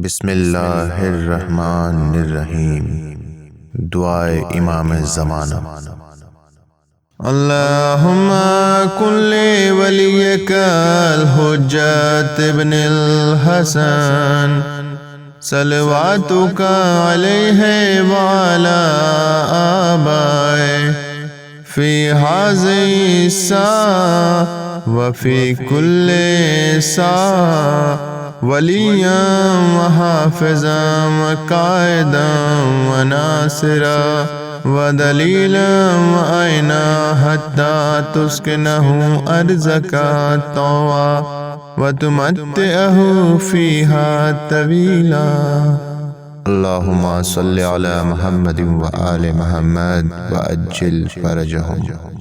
بسم اللہ الرحمن الرحیم۔ دعائے امام زمانہ۔ اللہم کن لی ولیک الحجۃ ابن الحسن صلواتک علیہ وعلی آبائہ فی ہذہ الساعۃ وفی کل ساعۃ ولیاً وحافظاً وقائداً وناصراً ودلیلاً وعینا حتی تسکنہ ارضک طوعا وتمتعہ فیہا طویلا۔ اللہم صلی علی محمد وآل محمد وعجل فرجہم۔